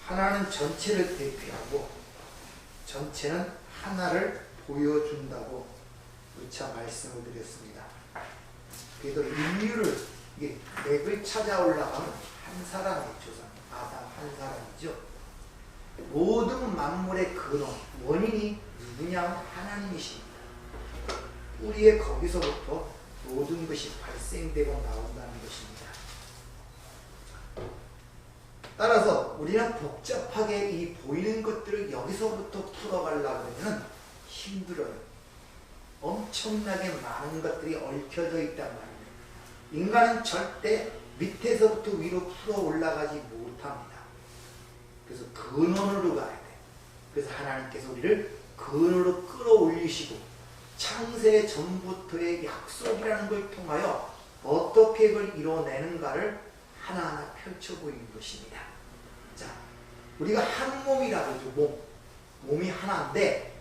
하나는 전체를 대표하고 전체는 하나를 보여준다고 누차 말씀을 드렸습니다. 그래도 인류를 이게 맥을 찾아 올라가는 한 사람의 조상, 아담 한 사람이죠. 모든 만물의 근원, 원인이 누구냐? 하나님이십니다. 뿌리에 거기서부터 모든 것이 발생되고 나온다는 것입니다. 따라서 우리는 복잡하게 이 보이는 것들을 여기서부터 풀어가려고 하면 힘들어요. 엄청나게 많은 것들이 얽혀져 있단 말이에요. 인간은 절대 밑에서부터 위로 풀어 올라가지 못합니다. 그래서 근원으로 가야 돼. 그래서 하나님께서 우리를 근원으로 끌어올리시고 창세 전부터의 약속이라는 걸 통하여 어떻게 그걸 이뤄내는가를 하나하나 펼쳐 보이는 것입니다. 자, 우리가 한 몸이라고 하죠. 몸이 하나인데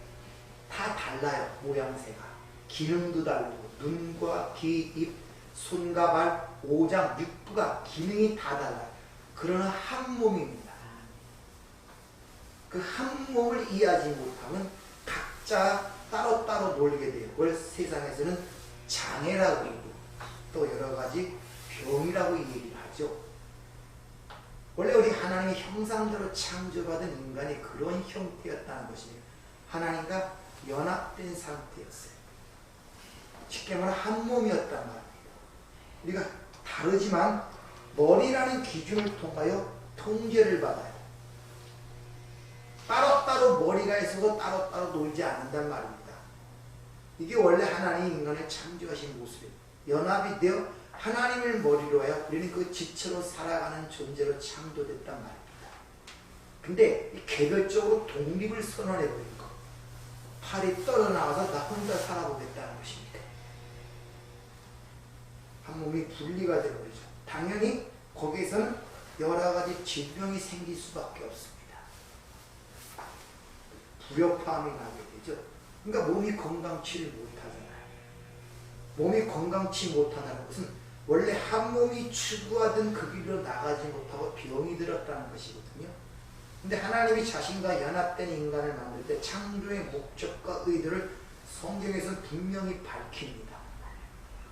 다 달라요. 모양새가. 기능도 다르고 눈과 귀, 입, 손과 발, 오장, 육부가 기능이 다 달라요. 그러나 한 몸입니다. 그 한 몸을 이해하지 못하면 각자 따로따로 놀게 돼요. 그걸 세상에서는 장애라고 하고 또 여러 가지 병이라고 얘기를 하죠. 원래 우리 하나님의 형상대로 창조받은 인간이 그런 형태였다는 것이에요. 하나님과 연합된 상태였어요. 쉽게 말하면 한 몸이었단 말이에요. 우리가 다르지만 머리라는 기준을 통하여 통제를 받아요. 따로따로 머리가 있어서 따로따로 놀지 않는단 말입니다. 이게 원래 하나님이 인간을 창조하신 모습이에요. 연합이 되어 하나님을 머리로 하여 우리는 그 지체로 살아가는 존재로 창조됐단 말입니다. 근데 이 개별적으로 독립을 선언해버린 것. 팔이 떨어나와서 나 혼자 살아보겠다는 것입니다. 한 몸이 분리가 되어버리죠. 당연히 거기에서는 여러 가지 질병이 생길 수밖에 없습니다. 불협화음이 나게 되죠. 그러니까 몸이 건강치를 못하잖아요. 몸이 건강치 못하다는 것은 원래 한 몸이 추구하던 그 길로 나가지 못하고 병이 들었다는 것이거든요. 근데 하나님이 자신과 연합된 인간을 만들 때 창조의 목적과 의도를 성경에서 분명히 밝힙니다.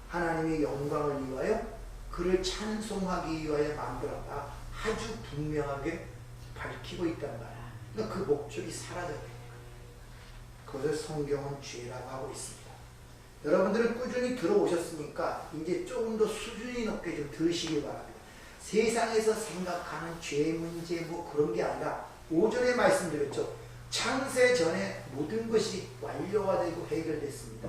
하나님의 영광을 위하여 그를 찬송하기 위하여 만들었다. 아주 분명하게 밝히고 있단 말이에요. 그러니까 그 목적이 사라져요. 그것을 성경은 죄라고 하고 있습니다. 여러분들은 꾸준히 들어오셨으니까 이제 조금 더 수준이 높게 좀 들으시기 바랍니다. 세상에서 생각하는 죄 문제 뭐 그런 게 아니라 오전에 말씀드렸죠. 창세 전에 모든 것이 완료가 되고 해결됐습니다.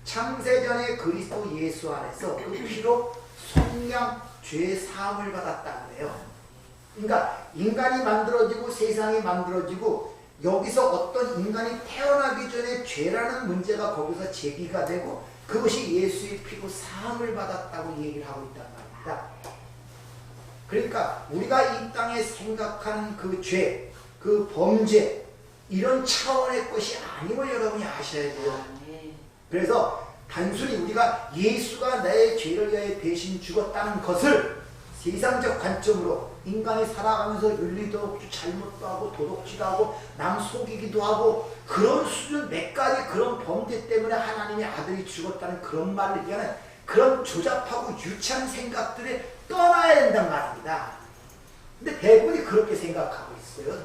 창세 전에 그리스도 예수 안에서 그 피로 속량 죄 사함을 받았다 그래요. 그러니까 인간이 만들어지고 세상이 만들어지고 여기서 어떤 인간이 태어나기 전에 죄라는 문제가 거기서 제기가 되고 그것이 예수의 피로 사함을 받았다고 얘기를 하고 있단 말입니다. 그러니까 우리가 이 땅에 생각하는 그 죄, 그 범죄 이런 차원의 것이 아님을 여러분이 아셔야 돼요. 그래서 단순히 우리가 예수가 나의 죄를 위하여 대신 죽었다는 것을 세상적 관점으로 인간이 살아가면서 윤리도 잘못도 하고 도덕질도 하고 남 속이기도 하고 그런 수준 몇 가지 그런 범죄 때문에 하나님의 아들이 죽었다는 그런 말을 얘기하는 그런 조잡하고 유치한 생각들에 떠나야 된단 말입니다. 근데 대부분이 그렇게 생각하고 있어요.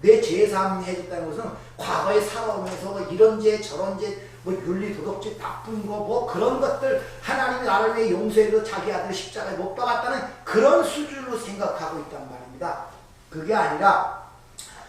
내 죄사함 해줬다는 것은 과거에 살아오면서 이런 죄 저런 죄 뭐 윤리 도덕질 나쁜 거 뭐 그런 것들 하나님이 나를 위해 용서해도 자기 아들 십자가에 못 박았다는 그런 수준으로 생각하고 있단 말입니다. 그게 아니라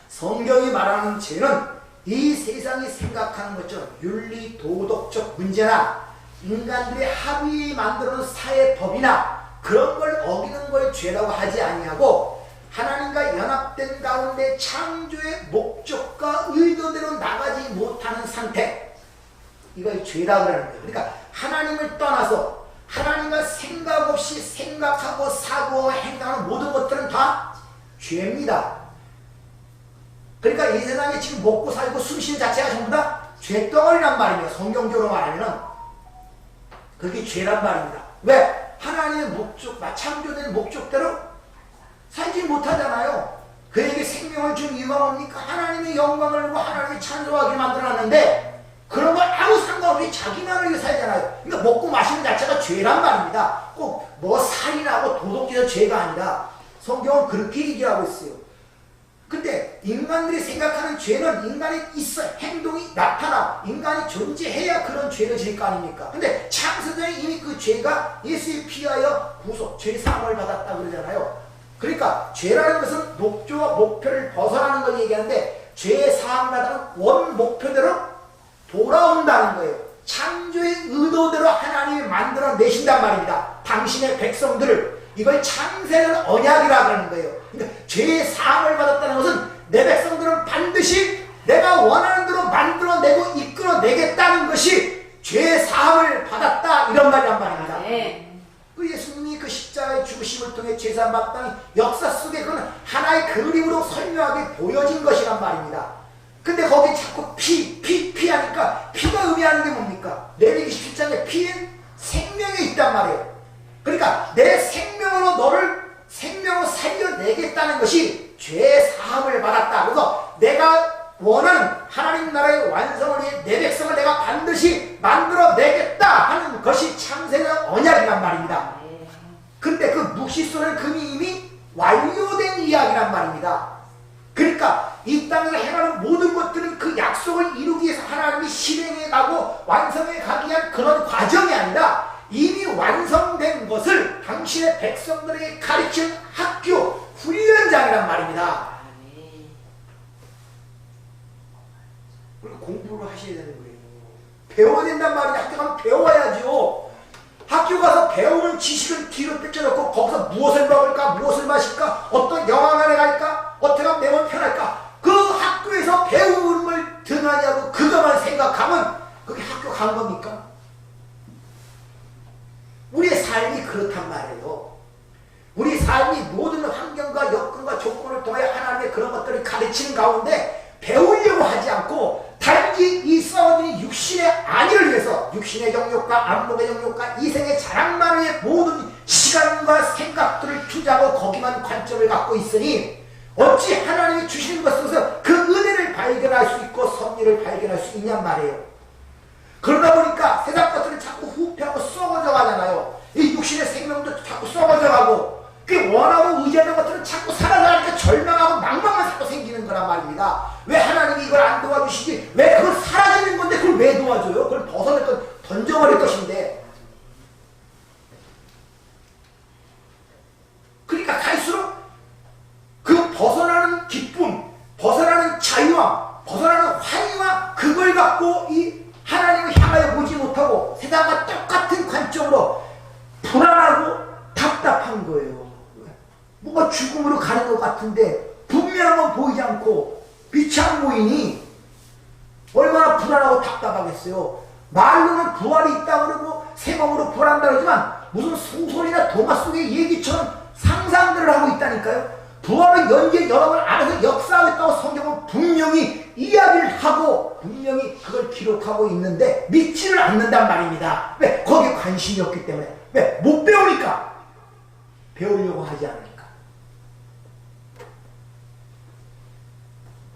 성경이 말하는 죄는 이 세상이 생각하는 것처럼 윤리 도덕적 문제나 인간들의 합의에 만들어놓은 사회법이나 그런 걸 어기는 걸 죄라고 하지 아니하고 하나님과 연합된 가운데 창조의 목적과 의도대로 나가지 못하는 상태, 이걸 죄라고 하는 거예요. 그러니까 하나님을 떠나서 하나님과 생각 없이 생각하고 사고하고 행동하는 모든 것들은 다 죄입니다. 그러니까 이 세상에 지금 먹고 살고 숨쉬는 자체가 전부 다 죄덩어리란 말입니다. 성경적으로 말하면 그게 죄란 말입니다. 왜? 하나님의 목적, 창조된 목적대로 살지 못하잖아요. 그에게 생명을 준 이유가 뭡니까? 하나님의 영광을 보고 하나님의 찬송하게 만들어놨는데 그런 걸 아무 상관없이 자기만을 위해 살잖아요. 그러니까 먹고 마시는 자체가 죄란 말입니다. 꼭 뭐 살인하고 도둑질해서 죄가 아니라 성경은 그렇게 얘기하고 있어요. 근데 인간들이 생각하는 죄는 인간이 있어 행동이 나타나 인간이 존재해야 그런 죄를 지을 거 아닙니까? 근데 창세전에 이미 그 죄가 예수에 피하여 구속, 죄사함을 받았다 그러잖아요. 그러니까 죄라는 것은 목조와 목표를 벗어나는 걸 얘기하는데 죄의 사함을 받는 원 목표대로 돌아온다는 거예요. 창조의 의도대로 하나님이 만들어내신단 말입니다. 당신의 백성들을. 이걸 창세는 언약이라 그러는 거예요. 그러니까 죄의 사함을 받았다는 것은 내 백성들은 반드시 내가 원하는 대로 만들어내고 이끌어내겠다는 것이 죄의 사함을 받았다 이런 말이란 말입니다. 네. 그 예수님이 그 십자가의 죽으심을 통해 죄사함 받다는 역사 속에 그건 하나의 그림으로 선명하게 보여진 것이란 말입니다. 근데 거기 자꾸 피 하니까 피가 의미하는 게 뭡니까? 레위기 17장에 피는 생명에 있단 말이에요. 그러니까 내 생명으로 너를 생명으로 살려내겠다는 것이 죄의 사함을 받았다. 그래서 내가 원하는 하나님 나라의 완성을 위해 내 백성을 내가 반드시 만들어내겠다 하는 것이 창세는 언약이란 말입니다. 근데 그 묵시소는 금이 이미 완료된 이야기란 말입니다. 그러니까 이 땅에서 행하는 모든 것들은 그 약속을 이루기 위해서 하나님이 실행해 가고 완성해 가기 위한 그런 과정이 아니라 이미 완성된 것을 당신의 백성들에게 가르치는 학교, 훈련장이란 말입니다. 그리고 공부를 하셔야 되는 거예요. 배워야 된단 말이에요. 학교 가면 배워야죠. 학교 가서 배우는 지식을 뒤로 뺏겨놓고 거기서 무엇을 먹을까, 무엇을 마실까, 어떤 영화관에 갈까, 어떻게 하면 내 몸 편할까. 그 학교에서 배우는 걸 등하냐고 그것만 생각하면 그게 학교 간 겁니까? 우리의 삶이 그렇단 말이에요. 우리 삶이 모든 환경과 여건과 조건을 통해 하나님의 그런 것들을 가르치는 가운데 배우려고 하지 않고 단지 이 썩어진 육신의 안위를 위해서 육신의 정욕과 안목의 정욕과 이생의 자랑만을 위해 모든 시간과 생각들을 투자하고 거기만 관점을 갖고 있으니 어찌 하나님이 주시는 것에서 그 은혜를 발견할 수 있고 섭리를 발견할 수 있냔 말이에요. 그러다 보니까 세상 것들은 자꾸 후퇴하고 썩어져 가잖아요. 이 육신의 생명도 자꾸 썩어져 가고 그 원하고 의지하는 것들은 자꾸 살아나니까 절망하고 낭만만 자꾸 생기는 거란 말입니다. 왜 하나님이 이걸 안 도와주시지? 왜 그걸 사라지는 건데 그걸 왜 도와줘요? 그걸 벗어낼 것, 던져버릴 것인데. 그러니까 갈수록 그 벗어나는 기쁨, 벗어나는 자유와 벗어나는 환희와 그걸 갖고 이 하나님을 향하여 보지 못하고 세상과 똑같은 관점으로 불안하고 답답한 거예요. 뭔가 죽음으로 가는 것 같은데 분명한 건 보이지 않고 빛이 안 보이니 얼마나 불안하고 답답하겠어요. 말로는 부활이 있다 그러고 새 몸으로 부활한다 그러지만 무슨 소설이나 동화 속의 얘기처럼 상상들을 하고 있다니까요. 부활은 연계 여러 번 안에서 역사하겠다고 성경은 분명히 이야기를 하고 분명히 그걸 기록하고 있는데 믿지를 않는단 말입니다. 왜? 거기에 관심이 없기 때문에. 왜? 못 배우니까. 배우려고 하지 않으니까.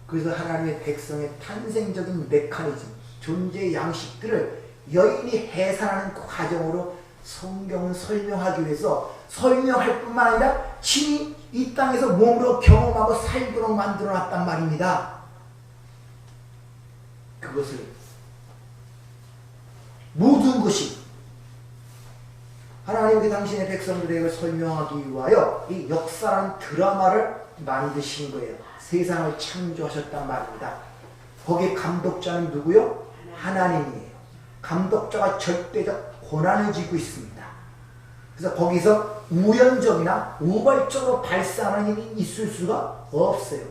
그래서 하나님의 백성의 탄생적인 메커니즘, 존재의 양식들을 여인이 해산하는 과정으로 성경은 설명하기 위해서 설명할 뿐만 아니라 친히 이 땅에서 몸으로 경험하고 살도록 만들어놨단 말입니다. 그것을 모든 것이 하나님께 당신의 백성들에게 설명하기 위하여 이 역사란 드라마를 만드신 거예요. 세상을 창조하셨단 말입니다. 거기에 감독자는 누구요? 하나님이에요. 감독자가 절대적 권한을 쥐고 있습니다. 그래서 거기서 우연적이나 우발적으로 발생하는 일이 있을 수가 없어요.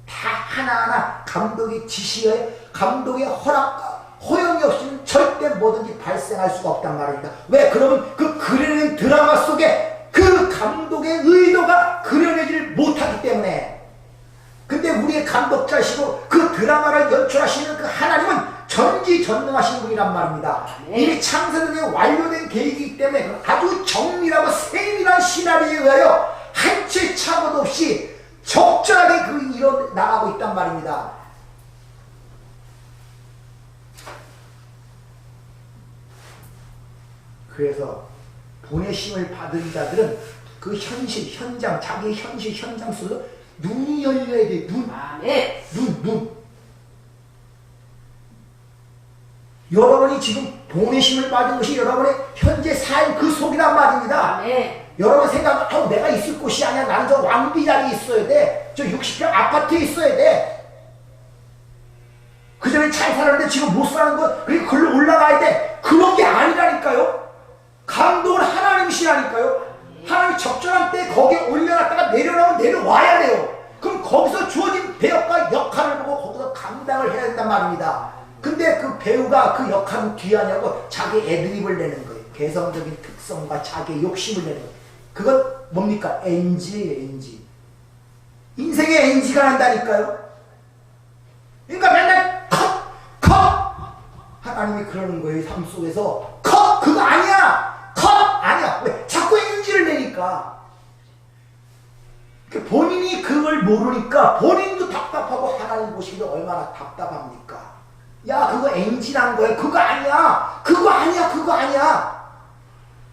다 하나하나 감독의 지시에 감독의 허락과 허용이 없이는 절대 뭐든지 발생할 수가 없단 말입니다. 왜? 그러면 그 그려낸 드라마 속에 그 감독의 의도가 그려내지를 못하기 때문에. 근데 우리의 감독자시고 그 드라마를 연출하시는 그 하나님은 전지전능하신 분이란 말입니다. 이미 창세전에 완료된 계획이기 때문에 아주 정밀하고 세밀한 시나리오에 의하여 한 채 착오도 없이 적절하게 그 말입니다. 그래서 보내심을 받은 자들은 그 현실, 현장, 자기 현실, 현장 속에서 눈이 열려야 돼. 눈. 여러분이 지금 보내심을 받은 것이 여러분의 현재 삶 그 속이란 말입니다. 여러분 생각하면 내가 있을 곳이 아니야. 나는 저 왕비 자리에 있어야 돼. 저 60평 아파트에 있어야 돼. 그전에 잘 살았는데 지금 못 사는 거, 그리고 글로 올라가야 돼. 그런 게 아니라니까요. 감동은 하나님이시라니까요. 하나님이 적절한 때 거기에 올려놨다가 내려놓으면 내려와야 돼요. 그럼 거기서 주어진 배역과 역할을 보고 거기서 감당을 해야 된단 말입니다. 근데 그 배우가 그 역할은 귀하냐고 자기 애드립을 내는 거예요. 개성적인 특성과 자기의 욕심을 내는 거예요. 그건 뭡니까? NG. 인생의 NG가 난다니까요. 그러니까 맨날 컷! 하나님이 그러는 거예요. 삶 속에서 컷! 그거 아니야! 컷! 아니야! 왜? 자꾸 NG를 내니까. 본인이 그걸 모르니까 본인도 답답하고 하나님 보시기도 얼마나 답답합니까? 야, 그거 NG란 거야. 그거 아니야.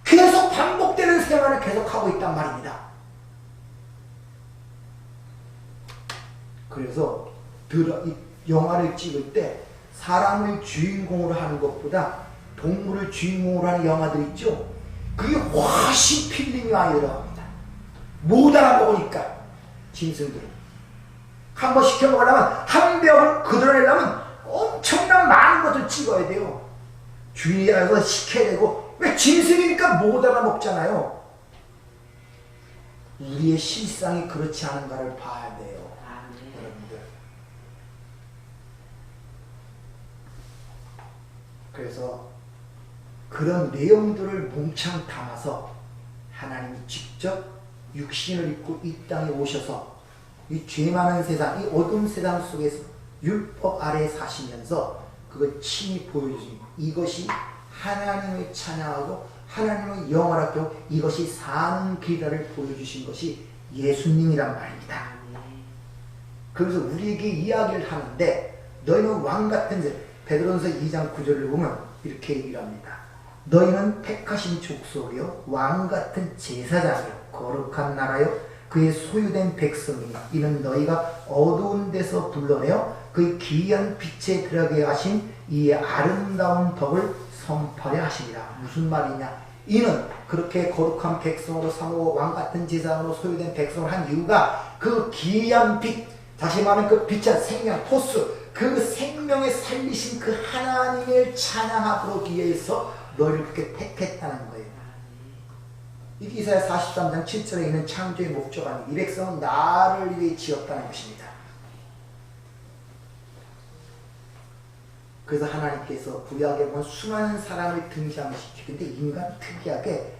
계속 반복되는 생활을 계속하고 있단 말입니다. 그래서 이 영화를 찍을 때 사람을 주인공으로 하는 것보다 동물을 주인공으로 하는 영화들 있죠? 그게 훨씬 필름이 많이 들어갑니다. 못 알아먹으니까 짐승들은. 한번 시켜먹으려면 한 병을 그들어내려면 엄청난 많은 것을 찍어야 돼요. 주인이라서 시켜야 되고. 왜? 짐승이니까 못 알아먹잖아요. 우리의 실상이 그렇지 않은가를 봐야 돼요. 여러분들. 그래서 그런 내용들을 몽창 담아서 하나님이 직접 육신을 입고 이 땅에 오셔서 이 죄 많은 세상, 이 어두운 세상 속에서 율법 아래에 사시면서 그걸 친히 보여주신 이것이 하나님을 찬양하고 하나님을 영원하게 하고 이것이 사는 길을 보여주신 것이 예수님이란 말입니다. 그래서 우리에게 이야기를 하는데 너희는 왕같은 자, 베드로전서 2장 9절을 보면 이렇게 얘기를 합니다. 너희는 택하신 족속이요 왕같은 제사장이요 거룩한 나라요 그의 소유된 백성이니 이는 너희가 어두운 데서 불러내어 그의 기이한 빛에 들어가게 하신 이의 아름다운 덕을 선포하려 하시니라. 무슨 말이냐? 이는 그렇게 거룩한 백성으로 삼고 왕같은 제사장으로 소유된 백성을 한 이유가 그 기이한 빛, 다시 말하면 그 빛의 생명, 토스, 그 생명에 살리신 그 하나님을 찬양하기 위해서 너희를 그렇게 택했다는 거예요. 이게 이사야 43장 7절에 있는 창조의 목적 아니에요. 이 백성은 나를 위해 지었다는 것입니다. 그래서 하나님께서 구약에 보면 수많은 사람을 등장시키는데 인간 특이하게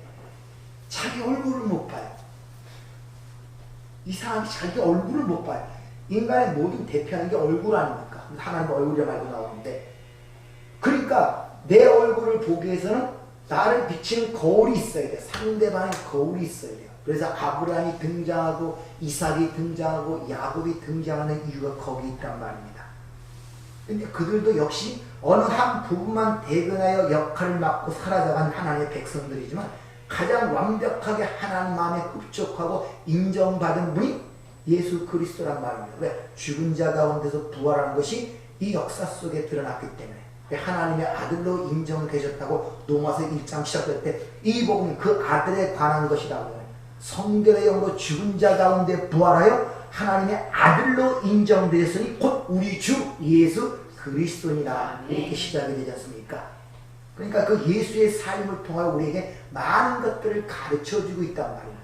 자기 얼굴을 못 봐요. 이상하게 자기 얼굴을 못 봐요. 인간의 모든 대표하는 게 얼굴 아닙니까? 하나님 얼굴이 말고 나오는데 그러니까 내 얼굴을 보기 위해서는 나를 비치는 거울이 있어야 돼요. 상대방의 거울이 있어야 돼요. 그래서 아브라함이 등장하고 이삭이 등장하고 야곱이 등장하는 이유가 거기 있단 말입니다. 근데 그들도 역시 어느 한 부분만 대변하여 역할을 맡고 사라져간 하나님의 백성들이지만 가장 완벽하게 하나님 마음에 흡족하고 인정받은 분이 예수 그리스도란 말입니다. 왜? 죽은 자 가운데서 부활한 것이 이 역사 속에 드러났기 때문에 하나님의 아들로 인정되셨다고 로마서 1장 시작할 때 이 복음이 그 아들에 관한 것이라고 해요. 성결의 영으로 죽은 자 가운데 부활하여 하나님의 아들로 인정되었으니 곧 우리 주 예수 그리스도니라. 이렇게 시작이 되지 않습니까? 그러니까 그 예수의 삶을 통하여 우리에게 많은 것들을 가르쳐주고 있단 말이에요.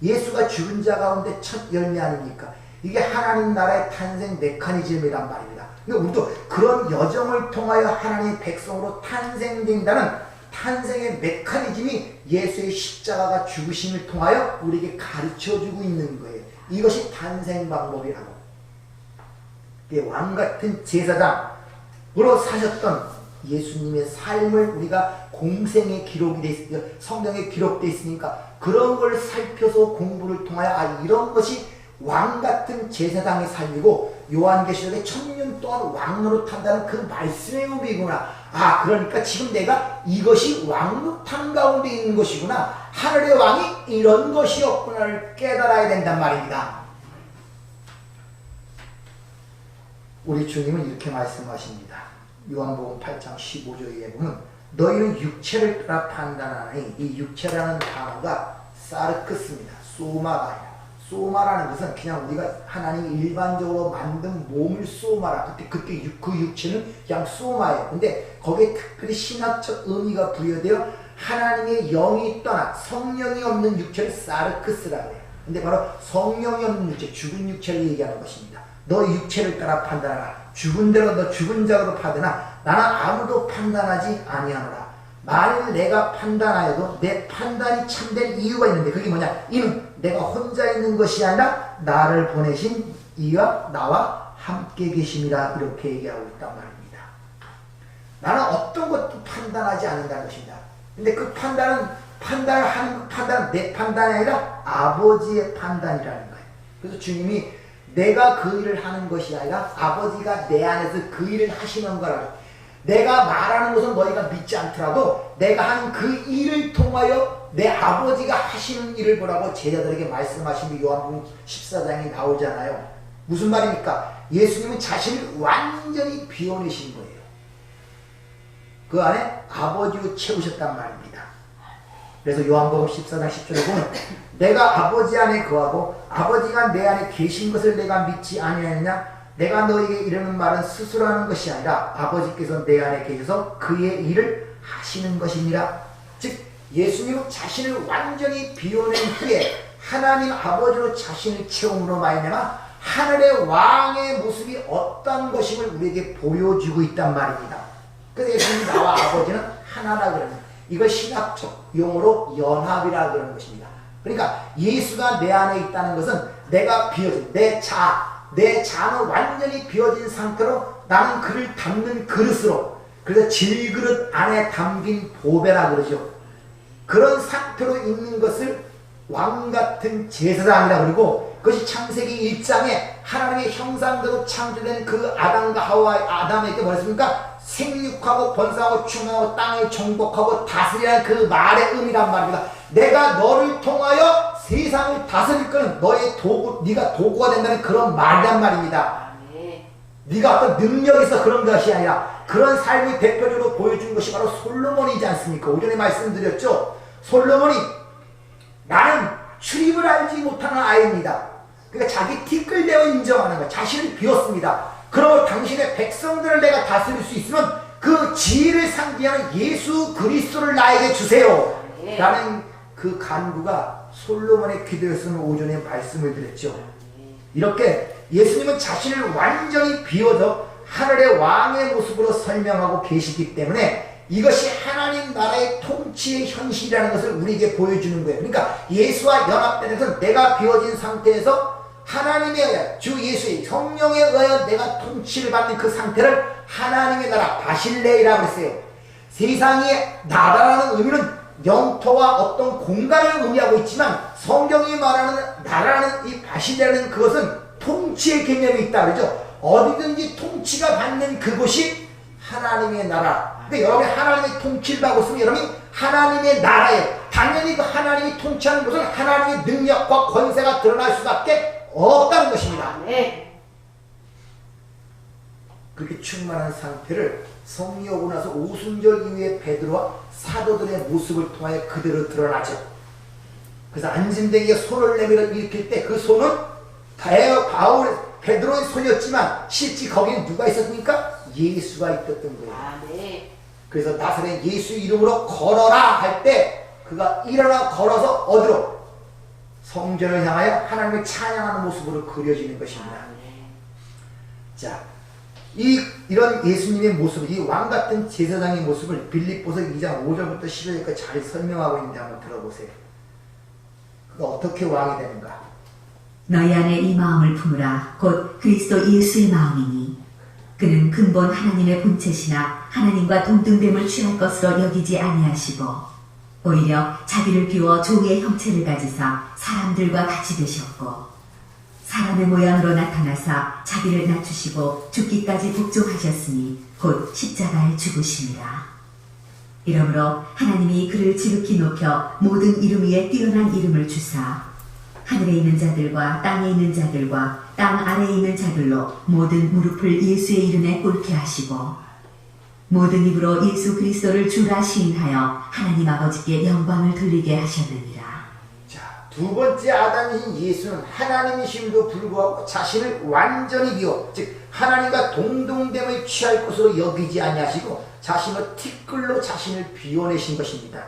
예수가 죽은 자 가운데 첫 열매 아닙니까? 이게 하나님 나라의 탄생 메커니즘이란 말입니다. 근데 우리도 그런 여정을 통하여 하나님의 백성으로 탄생된다는 탄생의 메커니즘이 예수의 십자가가 죽으심을 통하여 우리에게 가르쳐주고 있는 거예요. 이것이 탄생 방법이라고. 왕같은 제사장으로 사셨던 예수님의 삶을 우리가 공생에 기록이 돼 있으니까 성경에 기록되어 있으니까 그런 걸 살펴서 공부를 통하여 이런 것이 왕 같은 제사장이 살리고 요한계시록에 1000년 동안 왕 노릇한다는 그 말씀의 의미구나. 아, 그러니까 지금 내가 이것이 왕 노릇하는 가운데 있는 것이구나. 하늘의 왕이 이런 것이었구나를 깨달아야 된단 말입니다. 우리 주님은 이렇게 말씀하십니다. 요한복음 8장 15절에 보면 너희는 육체를 따라 판단하니, 이 육체라는 단어가 사르크스입니다. 소마가 아니라. 소마라는 것은 그냥 우리가 하나님이 일반적으로 만든 몸을 소마라. 그때 그 육체는 그냥 소마예요. 근데 거기에 특별히 신학적 의미가 부여되어 하나님의 영이 떠나 성령이 없는 육체를 사르크스라고 해요. 근데 바로 성령이 없는 육체, 죽은 육체를 얘기하는 것입니다. 너 육체를 따라 판단하라. 죽은 대로 너 죽은 자로 판단하나 나는 아무도 판단하지 아니하노라. 만일 내가 판단하여도 내 판단이 참된 이유가 있는데 그게 뭐냐? 이는 내가 혼자 있는 것이 아니라 나를 보내신 이와 나와 함께 계심이라. 이렇게 얘기하고 있단 말입니다. 나는 어떤 것도 판단하지 않는다는 것입니다. 근데 그 판단을 하는 그 판단은 내 판단이 아니라 아버지의 판단이라는 거예요. 그래서 주님이 내가 그 일을 하는 것이 아니라 아버지가 내 안에서 그 일을 하시는 거라고. 내가 말하는 것은 너희가 믿지 않더라도 내가 하는 그 일을 통하여 내 아버지가 하시는 일을 보라고 제자들에게 말씀하신 요한복음 14장이 나오잖아요. 무슨 말입니까? 예수님은 자신을 완전히 비워내신 거예요. 그 안에 아버지로 채우셨단 말입니다. 그래서 요한복음 14장 10절에 보면 내가 아버지 안에 거하고 아버지가 내 안에 계신 것을 내가 믿지 아니하느냐? 내가 너에게 이르는 말은 스스로 하는 것이 아니라 아버지께서 내 안에 계셔서 그의 일을 하시는 것이니라. 즉 예수님은 자신을 완전히 비워낸 후에 하나님 아버지로 자신을 채움으로 말미암아 하늘의 왕의 모습이 어떤 것임을 우리에게 보여주고 있단 말입니다. 그래서 예수님이 나와 아버지는 하나라 그러는, 이걸 신학적 용어로 연합이라 그러는 것입니다. 그러니까 예수가 내 안에 있다는 것은 내가 비워진 내 자는 완전히 비워진 상태로 나는 그를 담는 그릇으로, 그래서 질그릇 안에 담긴 보배라 그러죠. 그런 상태로 있는 것을 왕같은 제사장이라 그러고, 그것이 창세기 1장에 하나님의 형상대로 창조된 그 아담과 하와, 아담에게 뭐랬습니까? 생육하고 번성하고 충만하고 땅을 정복하고 다스리라는 그 말의 의미란 말입니다. 내가 너를 통하여 세상을 다스릴 거는 너의 도구, 네가 도구가 된다는 그런 말이란 말입니다. 네가 어떤 능력이 있어 그런 것이 아니라 그런 삶을 대표적으로 보여준 것이 바로 솔로몬이지 않습니까? 오전에 말씀드렸죠. 솔로몬이 나는 출입을 알지 못하는 아이입니다. 그러니까 자기 티끌대어 인정하는 거예요. 자신을 비웠습니다. 그러므로 당신의 백성들을 내가 다스릴 수 있으면 그 지혜를 상징하는 예수 그리스도를 나에게 주세요. 라는 그 간구가 솔로몬의 기도였으면 오전에 말씀을 드렸죠. 이렇게 예수님은 자신을 완전히 비워서 하늘의 왕의 모습으로 설명하고 계시기 때문에 이것이 하나님 나라의 통치의 현실이라는 것을 우리에게 보여주는 거예요. 그러니까 예수와 연합되는 것은 내가 비워진 상태에서 하나님에 의해 주 예수의 성령에 의하여 내가 통치를 받는 그 상태를 하나님의 나라 바실레이라고 했어요. 세상의 나라라는 의미는 영토와 어떤 공간을 의미하고 있지만 성경이 말하는 나라라는 이 바실레라는 그것은 통치의 개념이 있다 그러죠. 어디든지 통치가 받는 그곳이 하나님의 나라. 근데 여러분이 하나님의 통치를 받고 있으면 여러분이 하나님의 나라에, 당연히 그 하나님이 통치하는 것은 하나님의 능력과 권세가 드러날 수밖에 없다는 것입니다. 그렇게 충만한 상태를 성령이 오고 나서 오순절 이후에 베드로와 사도들의 모습을 통하여 그대로 드러나죠. 그래서 안진뱅이에 손을 내밀어 일으킬 때 그 손은 베드로의 손이었지만 실제 거기는 누가 있었습니까? 예수가 있었던 거예요. 그래서 나사렛 예수 이름으로 걸어라 할 때 그가 일어나 걸어서 어디로? 성전을 향하여 하나님을 찬양하는 모습으로 그려지는 것입니다. 자, 이런 예수님의 모습, 이 왕같은 제사장의 모습을 빌립보서 2장 5절부터 11절까지 잘 설명하고 있는데 한번 들어보세요. 그가 어떻게 왕이 되는가? 너희 안에 이 마음을 품으라. 곧 그리스도 예수의 마음이니 그는 근본 하나님의 본체시나 하나님과 동등됨을 취할 것으로 여기지 아니하시고 오히려 자기를 비워 종의 형체를 가지사 사람들과 같이 되셨고 사람의 모양으로 나타나사 자기를 낮추시고 죽기까지 복종하셨으니 곧 십자가에 죽으심이라. 이러므로 하나님이 그를 지극히 높여 모든 이름 위에 뛰어난 이름을 주사 하늘에 있는 자들과 땅에 있는 자들과 땅 아래에 있는 자들로 모든 무릎을 예수의 이름에 꿇게 하시고 모든 입으로 예수 그리스도를 주라 시인하여 하나님 아버지께 영광을 돌리게 하셨느니라. 자, 두 번째 아담이신 예수는 하나님이심도 불구하고 자신을 완전히 비워, 즉 하나님과 동등됨을 취할 것으로 여기지 아니하시고 자신의 티끌로 자신을 비워내신 것입니다.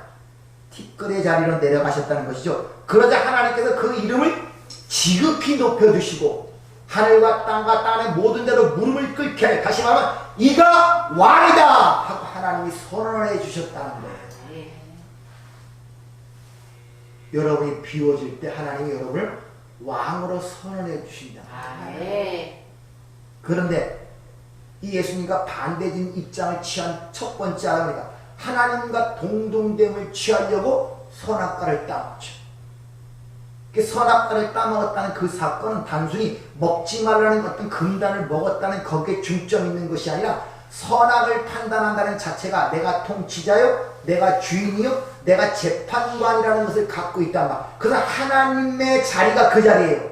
티끌의 자리로 내려가셨다는 것이죠. 그러자 하나님께서 그 이름을 지극히 높여주시고 하늘과 땅과 땅의 모든 데로 무릎을 꿇게 해, 다시 말하면 이가 왕이다 하고 하나님이 선언해 주셨다는 거예요. 여러분이 비워질 때 하나님이 여러분을 왕으로 선언해 주신다. 그런데 이 예수님과 반대적인 입장을 취한 첫 번째 아담이가 하나님과 동등됨을 취하려고 선악과를 따먹죠. 선악과를 따먹었다는 그 사건은 단순히 먹지 말라는 어떤 금단을 먹었다는 거기에 중점 있는 것이 아니라 선악을 판단한다는 자체가 내가 통치자요, 내가 주인이요, 내가 재판관이라는 것을 갖고 있단 말. 그래서 하나님의 자리가 그 자리예요.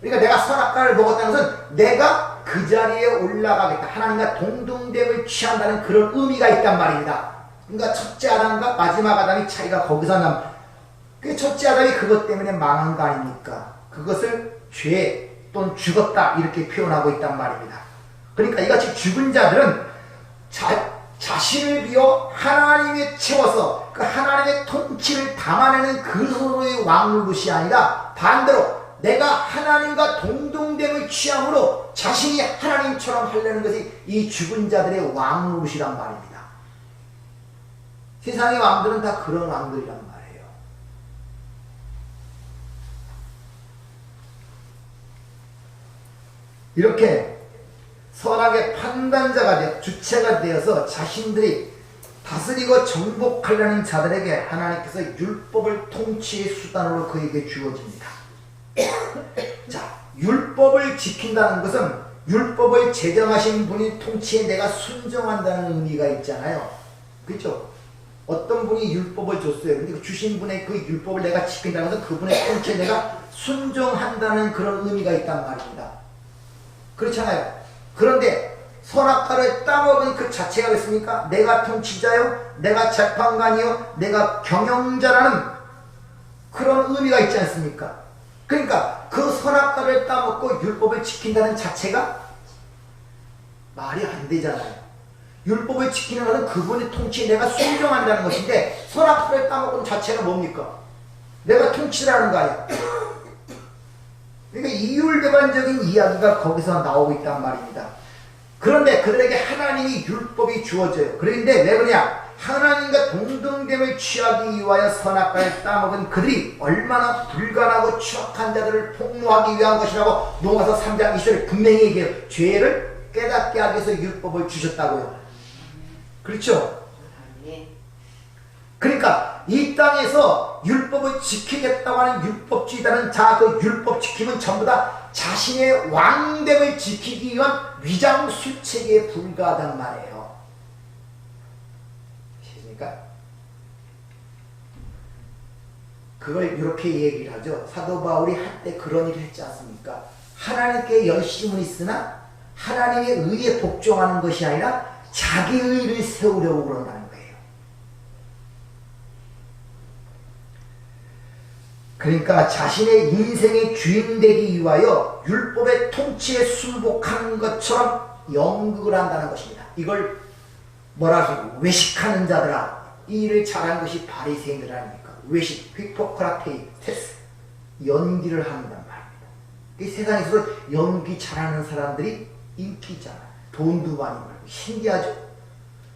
그러니까 내가 선악과를 먹었다는 것은 내가 그 자리에 올라가겠다, 하나님과 동등됨을 취한다는 그런 의미가 있단 말입니다. 그러니까 첫째 아담과 마지막 아담이 차이가 거기서 납니다. 그 첫째 아담이 그것 때문에 망한 거 아닙니까? 그것을 죄 또는 죽었다 이렇게 표현하고 있단 말입니다. 그러니까 이같이 죽은 자들은 자신을 비워 하나님에 채워서 그 하나님의 통치를 담아내는 그리스도의 왕노릇이 아니라 반대로 내가 하나님과 동등됨을 취함으로 자신이 하나님처럼 하려는 것이 이 죽은 자들의 왕노릇이란 말입니다. 세상의 왕들은 다 그런 왕들이란 말이에요. 이렇게 선악의 판단자가 되어 주체가 되어서 자신들이 다스리고 정복하려는 자들에게 하나님께서 율법을 통치의 수단으로 그에게 주어집니다. 자, 율법을 지킨다는 것은 율법을 제정하신 분이 통치에 내가 순종한다는 의미가 있잖아요. 그렇죠? 어떤 분이 율법을 줬어요. 근데 주신 분의 그 율법을 내가 지킨다는 것은 그분의 통치에 내가 순종한다는 그런 의미가 있단 말입니다. 그렇잖아요. 그런데 선악과를 따먹은 그 자체가 있습니까? 내가 통치자요, 내가 재판관이요, 내가 경영자라는 그런 의미가 있지 않습니까? 그러니까 그 선악과를 따먹고 율법을 지킨다는 자체가 말이 안 되잖아요. 율법을 지키는 것은 그분의 통치에 내가 순종한다는 것인데 선악과를 따먹은 자체가 뭡니까? 내가 통치를 하는 거 아니야. 그러니까 이율배반적인 이야기가 거기서 나오고 있단 말입니다. 그런데 그들에게 하나님이 율법이 주어져요. 그런데 왜 그러냐? 하나님과 동등됨을 취하기 위하여 선악과를 따먹은 그들이 얼마나 불간하고 추악한 자들을 폭로하기 위한 것이라고 로마서 3장 20절에 분명히 얘기해요. 죄를 깨닫게 하기 위해서 율법을 주셨다고요. 그렇죠? 그러니까 이 땅에서 율법을 지키겠다고 하는 율법주의자는 그 율법 지킴은 전부 다 자신의 왕됨을 지키기 위한 위장수책에 불과하단 말이에요. 아십니까? 그걸 이렇게 얘기를 하죠. 사도 바울이 한때 그런 일을 했지 않습니까? 하나님께 열심은 있으나 하나님의 의에 복종하는 것이 아니라 자기 의를 세우려고 그런다는 거예요. 그러니까 자신의 인생의 주인 되기 위하여 율법의 통치에 순복하는 것처럼 연극을 한다는 것입니다. 이걸 뭐라 하고 외식하는 자들아, 이 일을 잘한 것이 바리새인들 아닙니까? 외식, 휘포크라테이, 테스, 연기를 한단 말입니다. 이 세상에서 연기 잘하는 사람들이 인기 있잖아요. 돈도 많이 벌고 신기하죠?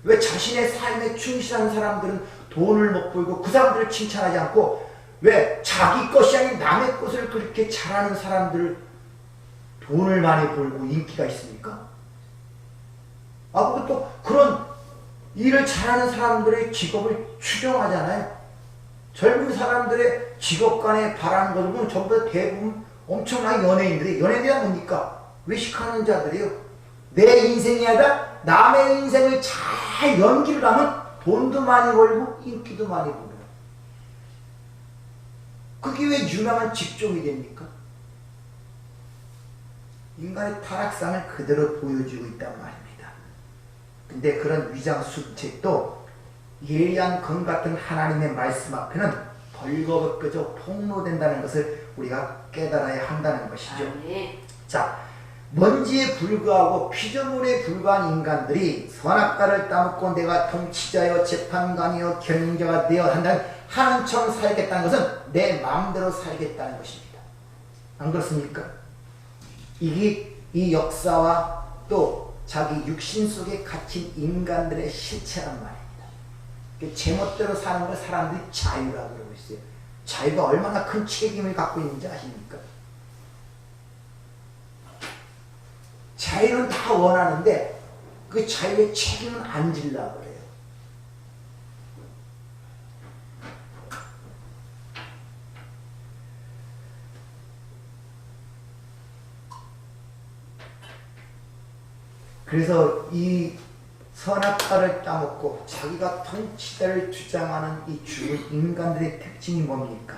왜 자신의 삶에 충실한 사람들은 돈을 못 벌고 그 사람들을 칭찬하지 않고 왜 자기 것이 아닌 남의 것을 그렇게 잘하는 사람들 돈을 많이 벌고 인기가 있습니까? 그리고 또 그런 일을 잘하는 사람들의 직업을 추종하잖아요. 젊은 사람들의 직업 간에 바라는 것을 보면 전부 다 대부분 엄청난 연예인들이 뭡니까? 외식하는 자들이에요. 내 인생이 아니라 남의 인생을 잘 연기를 하면 돈도 많이 벌고 인기도 많이 벌어요. 그게 왜 유명한 직종이 됩니까? 인간의 타락상을 그대로 보여주고 있단 말입니다. 근데 그런 위장술책도 예리한 검 같은 하나님의 말씀 앞에는 벌거벗겨져 폭로된다는 것을 우리가 깨달아야 한다는 것이죠. 자, 먼지에 불과하고 피조물에 불과한 인간들이 선악과를 따먹고 내가 통치자여 재판관이여 경영자가 되어 한다는 하나님처럼 살겠다는 것은 내 마음대로 살겠다는 것입니다. 안 그렇습니까? 이게 이 역사와 또 자기 육신 속에 갇힌 인간들의 실체란 말입니다. 제멋대로 사는 걸 사람들이 자유라고 그러고 있어요. 자유가 얼마나 큰 책임을 갖고 있는지 아십니까? 자유는 다 원하는데 그 자유의 책임은 안 지려고 그래요. 그래서 이 선악과를 따먹고 자기가 통치자를 주장하는 이 죽은 인간들의 특징이 뭡니까?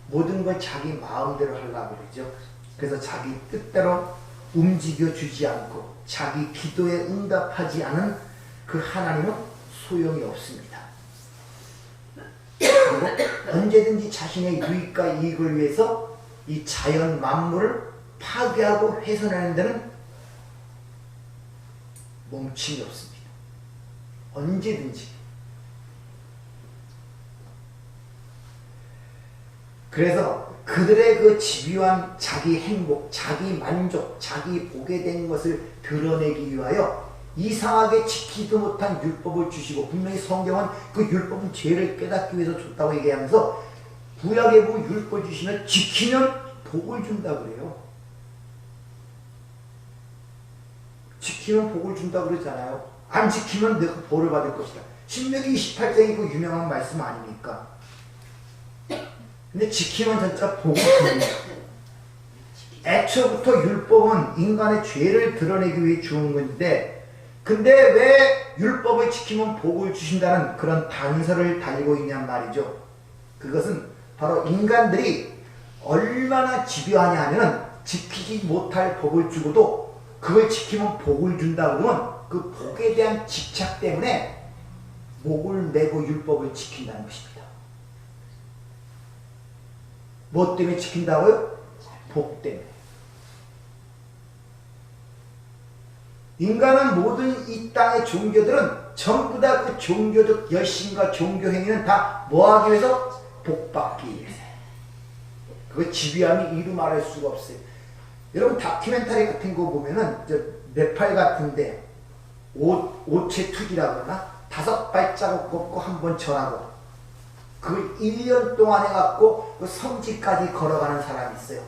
모든 걸 자기 마음대로 하려고 그러죠. 그래서 자기 뜻대로 움직여주지 않고 자기 기도에 응답하지 않은 그 하나님은 소용이 없습니다. 그리고 언제든지 자신의 유익과 이익을 위해서 이 자연 만물을 파괴하고 훼손하는 데는 멈춤이 없습니다. 언제든지. 그래서 그들의 그 집요한 자기 행복, 자기 만족, 자기 보게 된 것을 드러내기 위하여 이상하게 지키지도 못한 율법을 주시고, 분명히 성경은 그 율법은 죄를 깨닫기 위해서 줬다고 얘기하면서 구약에 보면 율법 주시면 지키면 복을 준다 그래요. 지키면 복을 준다 그러잖아요. 안 지키면 내가 벌을 받을 것이다. 신명기 28장이 그 유명한 말씀 아닙니까? 근데 지키면 진짜 복을 줍니다. 애초부터 율법은 인간의 죄를 드러내기 위해 주은 건데, 근데 왜 율법을 지키면 복을 주신다는 그런 단서를 달고 있냔 말이죠. 그것은 바로 인간들이 얼마나 집요하냐 하면 지키지 못할 법을 주고도 그걸 지키면 복을 준다 그러면 그 복에 대한 집착 때문에 목을 메고 율법을 지킨다는 것입니다. 뭐 때문에 지킨다고요? 복 때문에. 인간은 모든 이 땅의 종교들은 전부 다 그 종교적 열심과 종교 행위는 다 뭐하기 위해서? 복받기 위해서. 그거 집요함이 이루 말할 수가 없어요. 여러분 다큐멘터리 같은 거 보면은 저 네팔 같은데 오체 투기라 그러나 5발자국 걷고 한 번 전하고 그걸 1년 동안 해갖고 그 성지까지 걸어가는 사람이 있어요.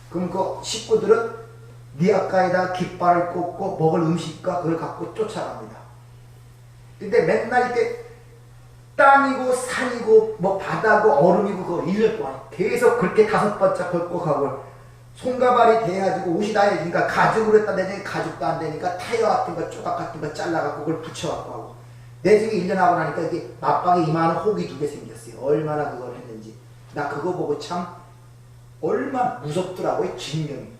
그럼 그 식구들은 니아가에다 깃발을 꽂고 먹을 음식과 그걸 갖고 쫓아갑니다. 근데 맨날 이렇게 땅이고 산이고 뭐 바다고 얼음이고 그거 1년 동안 계속 그렇게 5발짝 걷고 가고 손가발이 돼가지고 옷이 다 해지니까 가죽으로 했다 내중에 가죽도 안 되니까 타이어 같은 거 조각 같은 거 잘라갖고 그걸 붙여갖고 하고 내중에 1년 하고 나니까 이게 맞방에 이만한 혹이 2개 생겼어요. 얼마나 그걸 했는지. 나 그거 보고 참 얼마나 무섭더라고요. 진경이.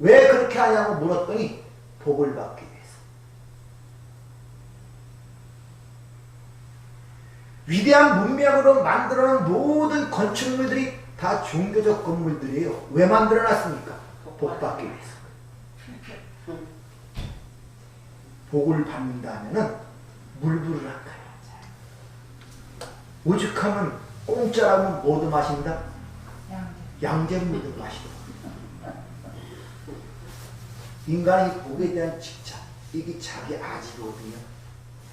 왜 그렇게 하냐고 물었더니 복을 받기 위해서. 위대한 문명으로 만들어놓은 모든 건축물들이 다 종교적 건물들이에요. 왜 만들어놨습니까? 복 받기 위해서. 복을 받는다면은 물부를 할까요? 오죽하면 공짜라면 뭐도 마신다? 양잿물도 마시고. 인간의 복에 대한 집착, 이게 자기 아지거든요.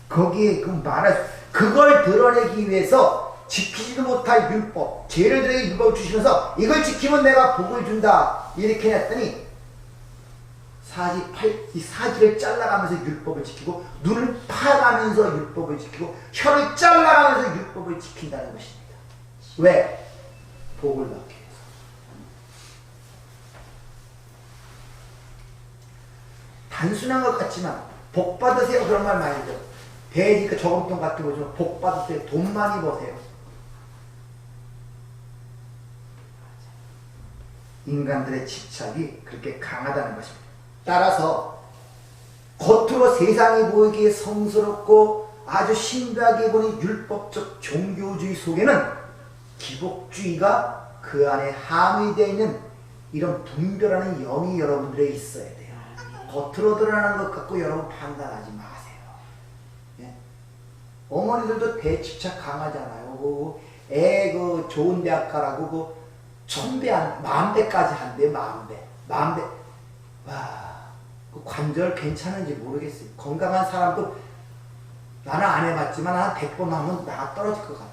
거기에 그 말을 그걸 드러내기 위해서 지키지도 못할 율법, 죄를 들에게 율법을 주시면서 이걸 지키면 내가 복을 준다 이렇게 했더니 이 사지를 잘라가면서 율법을 지키고 눈을 파가면서 율법을 지키고 혀를 잘라가면서 율법을 지킨다는 것입니다. 왜? 복을 받기 위해서. 단순한 것 같지만 복 받으세요 그런 말 많이 들어요. 돼지 그 저금통 같은 거 좀 복 받으세요. 돈 많이 버세요. 인간들의 집착이 그렇게 강하다는 것입니다. 따라서 겉으로 세상이 보이기에 성스럽고 아주 신비하게 보는 율법적 종교주의 속에는 기복주의가 그 안에 함유되어 있는 이런 분별하는 영이 여러분들에 있어야 돼요. 겉으로 드러나는 것 갖고 여러분 판단하지 마세요. 예? 어머니들도 대집착 강하잖아요. 애 좋은 대학 가라고 천배 만배까지 한대요. 만배. 와, 그 관절 괜찮은지 모르겠어요. 건강한 사람도 나는 안 해봤지만 한 100번 하면 나가 떨어질 것 같아요.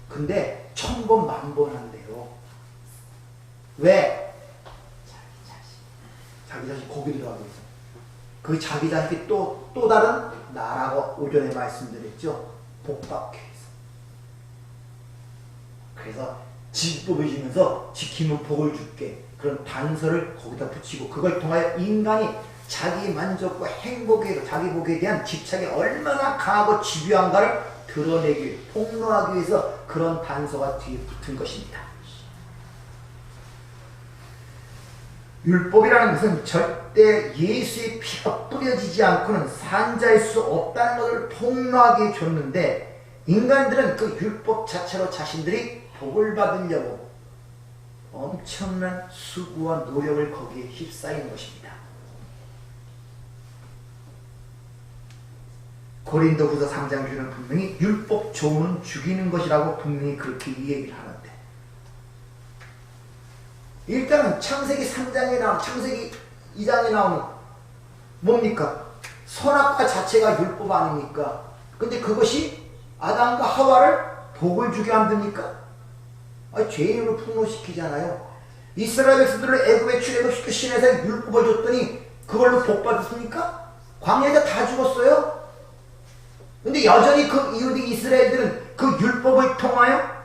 근데 1000번, 10,000번 한대요. 왜? 자기 자식 고기 들어가고 있어. 그 자기 자식이 또 다른 나라고 오전에 말씀드렸죠. 복받기 위해서. 그래서 지법을 지면서 지키면 복을 줄게. 그런 단서를 거기다 붙이고 그걸 통하여 인간이 자기 만족과 행복에 자기 복에 대한 집착이 얼마나 강하고 집요한가를 드러내기 위해 폭로하기 위해서 그런 단서가 뒤에 붙은 것입니다. 율법이라는 것은 절대 예수의 피가 뿌려지지 않고는 산자일 수 없다는 것을 폭로하기 위해 줬는데 인간들은 그 율법 자체로 자신들이 복을 받으려고 엄청난 수고와 노력을 거기에 휩싸이는 것입니다. 고린도후서 3장 주는 분명히 율법 조문은 죽이는 것이라고 분명히 그렇게 이 얘기를 하는데 일단은 창세기 3장에 나오는 창세기 2장에 나오는 뭡니까? 선악과 자체가 율법 아닙니까? 근데 그것이 아담과 하와를 복을 주게 만듭니까? 죄인으로 풍노시키잖아요. 이스라엘 백성들을 애굽에 출애굽시켜 신에서 율법을 줬더니 그걸로 복 받았습니까? 광야에서 다 죽었어요. 근데 여전히 그 이웃 이스라엘들은 그 율법을 통하여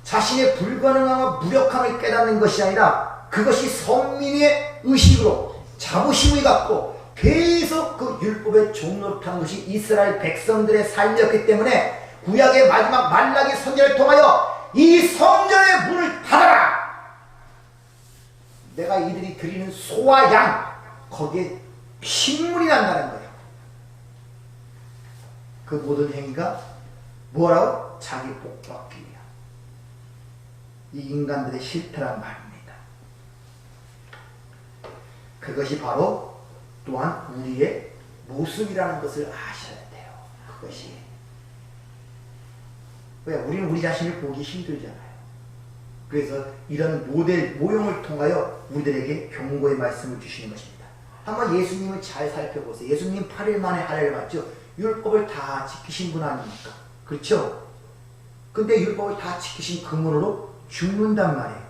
자신의 불가능함과 무력함을 깨닫는 것이 아니라 그것이 선민의 의식으로 자부심을 갖고 계속 그 율법의 종노릇한 것이 이스라엘 백성들의 삶이었기 때문에 구약의 마지막 말라기 선지자를 통하여 이 성전의 문을 닫아라! 내가 이들이 드리는 소와 양 거기에 핏물이 난다는 거예요. 그 모든 행위가 뭐라고? 자기 복받기 위한 이 인간들의 실패란 말입니다. 그것이 바로 또한 우리의 모습이라는 것을 아셔야 돼요. 그것이 왜? 우리는 우리 자신을 보기 힘들잖아요. 그래서 이런 모델, 모형을 통하여 우리들에게 경고의 말씀을 주시는 것입니다. 한번 예수님을 잘 살펴보세요. 예수님 8일 만에 할례를 받죠. 율법을 다 지키신 분 아닙니까? 그렇죠? 근데 율법을 다 지키신 근원으로 죽는단 말이에요.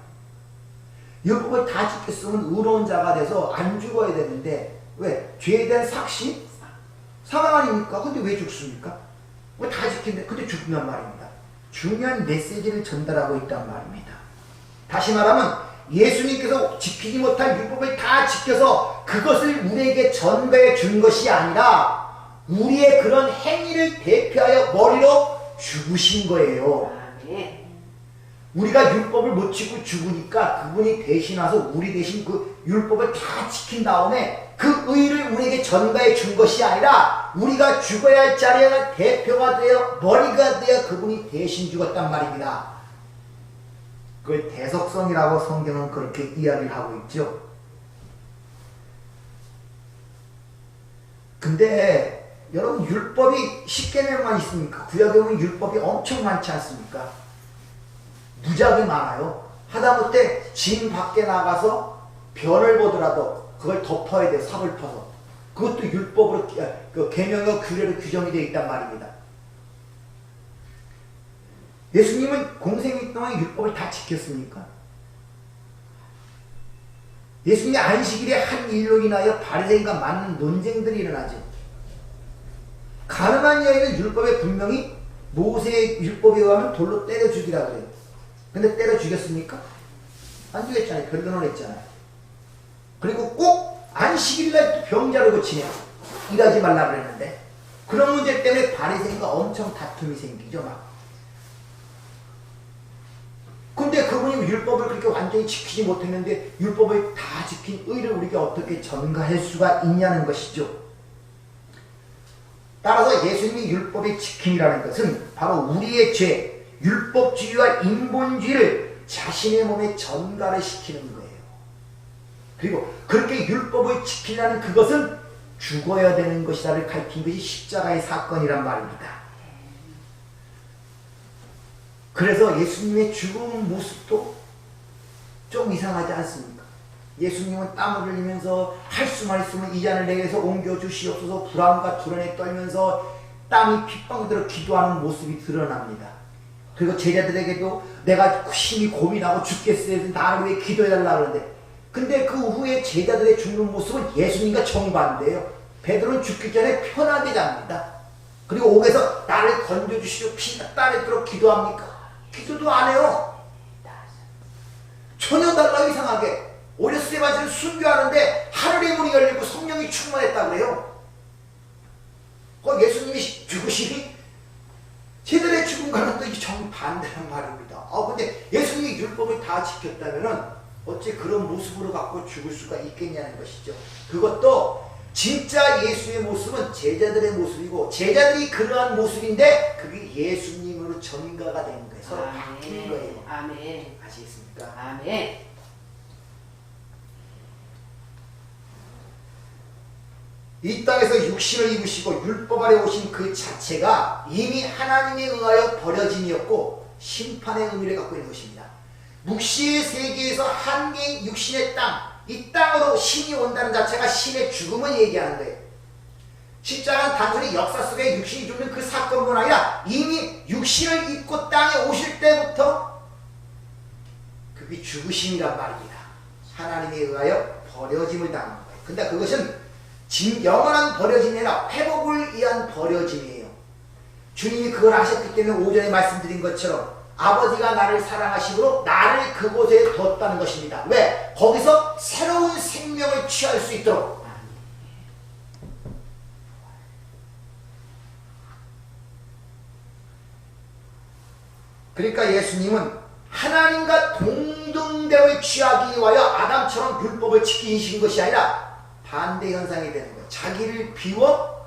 율법을 다 지켰으면 의로운 자가 돼서 안 죽어야 되는데 왜? 죄에 대한 삭시? 사망 아닙니까? 근데 왜 죽습니까? 왜 다 지킨데 근데 죽는단 말입니다. 중요한 메시지를 전달하고 있단 말입니다. 다시 말하면 예수님께서 지키지 못한 율법을 다 지켜서 그것을 우리에게 전가해 준 것이 아니라 우리의 그런 행위를 대표하여 머리로 죽으신 거예요. 우리가 율법을 못 지키고 죽으니까 그분이 대신 와서 우리 대신 그 율법을 다 지킨 다음에 그 의를 우리에게 전가해 준 것이 아니라 우리가 죽어야 할 자리에 대표가 되어 머리가 되어 그분이 대신 죽었단 말입니다. 그걸 대속성이라고 성경은 그렇게 이야기를 하고 있죠. 근데 여러분 율법이 10계명만 있습니까? 구약에 보면 율법이 엄청 많지 않습니까? 무지하게 많아요. 하다못해 진 밖에 나가서 별을 보더라도 그걸 덮어야 돼요. 삽을 퍼서. 그것도 율법으로 그 계명과 규례로 규정이 되어 있단 말입니다. 예수님은 공생애 동안 율법을 다 지켰습니까? 예수님의 안식일에 한 일로 인하여 바리새인과 많은 논쟁들이 일어나죠. 가늠한 여인은 율법에 분명히 모세의 율법에 의하면 돌로 때려 죽이라 그래요. 근데 때려 죽였습니까? 안 죽였잖아요. 변론을 했잖아요. 그리고 꼭 안식일날 또 병자를 고치냐. 일하지 말라 그랬는데 그런 문제 때문에 바리새인과 엄청 다툼이 생기죠. 막. 근데 그분이 율법을 그렇게 완전히 지키지 못했는데 율법을 다 지킨 의를 우리가 어떻게 전가할 수가 있냐는 것이죠. 따라서 예수님이 율법의 지킴이라는 것은 바로 우리의 죄, 율법주의와 인본주의를 자신의 몸에 전가를 시키는 거예요. 그리고 그렇게 율법을 지키려는 그것은 죽어야 되는 것이다를 가리킨 것이 십자가의 사건이란 말입니다. 그래서 예수님의 죽음 모습도 좀 이상하지 않습니까? 예수님은 땀을 흘리면서 할 수만 있으면 이 잔을 내게서 옮겨주시옵소서 불안과 불안에 떨면서 땀이 핏방울대로 기도하는 모습이 드러납니다. 그리고 제자들에게도 내가 심히 고민하고 죽겠어요. 나를 위해 기도해달라 그러는데 근데 그 후에 제자들의 죽는 모습은 예수님과 정반대예요. 베드로는 죽기 전에 편하게 잡니다. 그리고 옥에서 나를 건져주시오 피가 따르도록 기도합니까? 기도도 안 해요. 전혀 달라요. 이상하게. 오히려 스데반스를 순교하는데 하늘의 문이 열리고 성령이 충만했다고 그래요. 예수님이 죽으시니 제자들의 죽음과는 또 정반대란 말입니다. 근데 예수님이 율법을 다 지켰다면은 어째 그런 모습으로 갖고 죽을 수가 있겠냐는 것이죠. 그것도 진짜 예수의 모습은 제자들의 모습이고 제자들이 그러한 모습인데 그게 예수님으로 전가가 된 거예요. 서로 바뀐 거예요. 아멘. 아시겠습니까? 아멘. 이 땅에서 육신을 입으시고 율법 아래 오신 그 자체가 이미 하나님에 의하여 버려짐이었고 심판의 의미를 갖고 있는 것입니다. 묵시의 세계에서 한 개인 육신의 땅, 이 땅으로 신이 온다는 자체가 신의 죽음을 얘기하는 거예요. 십자가는 단순히 역사 속에 육신이 죽는 그 사건뿐 아니라 이미 육신을 입고 땅에 오실 때부터 그게 죽으심이란 말입니다. 하나님에 의하여 버려짐을 당한 거예요. 근데 그것은 영원한 버려짐이 아니라 회복을 위한 버려짐이에요. 주님이 그걸 하셨기 때문에 오전에 말씀드린 것처럼 아버지가 나를 사랑하시므로 나를 그곳에 뒀다는 것입니다. 왜? 거기서 새로운 생명을 취할 수 있도록. 그러니까 예수님은 하나님과 동등됨을 취하기 위하여 아담처럼 율법을 지키신 것이 아니라 반대 현상이 되는 거예요. 자기를 비워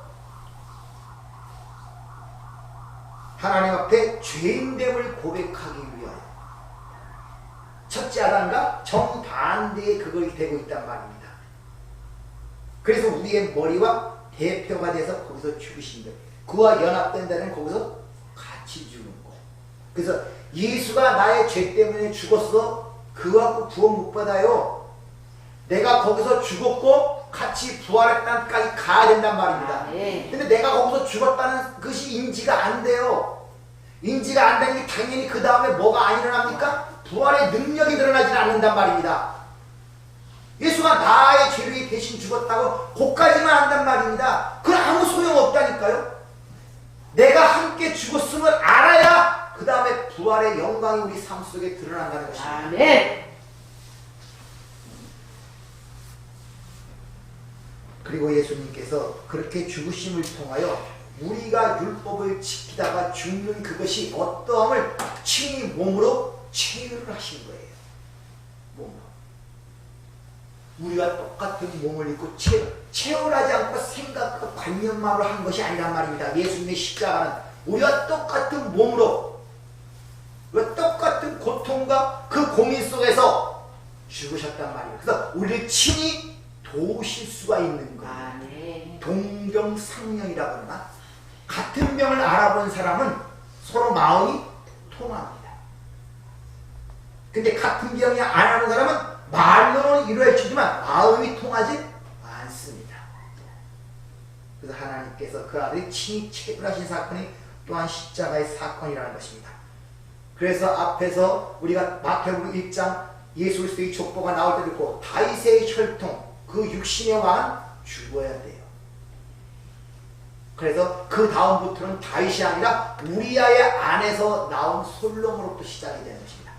하나님 앞에 죄인됨을 고백하기 위하여 첫째 아담과 정반대의 그걸 되고 있단 말입니다. 그래서 우리의 머리와 대표가 돼서 거기서 죽으신 거예요. 그와 연합된다는 거기서 같이 죽은 거예요. 그래서 예수가 나의 죄 때문에 죽었어. 그와 구원 못 받아요. 내가 거기서 죽었고 같이 부활의 땅까지 가야 된단 말입니다. 근데 내가 거기서 죽었다는 것이 인지가 안 돼요. 인지가 안 되는 게 당연히 그 다음에 뭐가 안 일어납니까? 부활의 능력이 드러나지 않는단 말입니다. 예수가 나의 죄를 위해 대신 죽었다고 그까지만 안단 말입니다. 그건 아무 소용없다니까요. 내가 함께 죽었음을 알아야 그 다음에 부활의 영광이 우리 삶 속에 드러난다는 것입니다. 아멘. 그리고 예수님께서 그렇게 죽으심을 통하여 우리가 율법을 지키다가 죽는 그것이 어떠함을 친히 몸으로 체유를 하신 거예요. 몸으로. 우리가 똑같은 몸을 입고 체열하지 않고 생각과 관념만으로 한 것이 아니란 말입니다. 예수님의 십자가는 우리가 똑같은 몸으로 우리가 똑같은 고통과 그 고민 속에서 죽으셨단 말이에요. 그래서 우리를 친히 도우실 수가 있는 거예요. 아멘. 동병상련이라고 그러나 같은 병을 알아본 사람은 서로 마음이 통합니다. 근데 같은 병이 안 하는 사람은 말로는 이루어지지만 마음이 통하지 않습니다. 그래서 하나님께서 그 아들이 친히 체불하신 사건이 또한 십자가의 사건이라는 것입니다. 그래서 앞에서 우리가 마태복음 1장 예수 그리스도의 족보가 나올 때 듣고 다윗의 혈통 그 육신의 왕은 죽어야 돼요. 그래서 그 다음부터는 다윗이 아니라 우리아의 안에서 나온 솔로몬으로부터 시작이 되는 것입니다.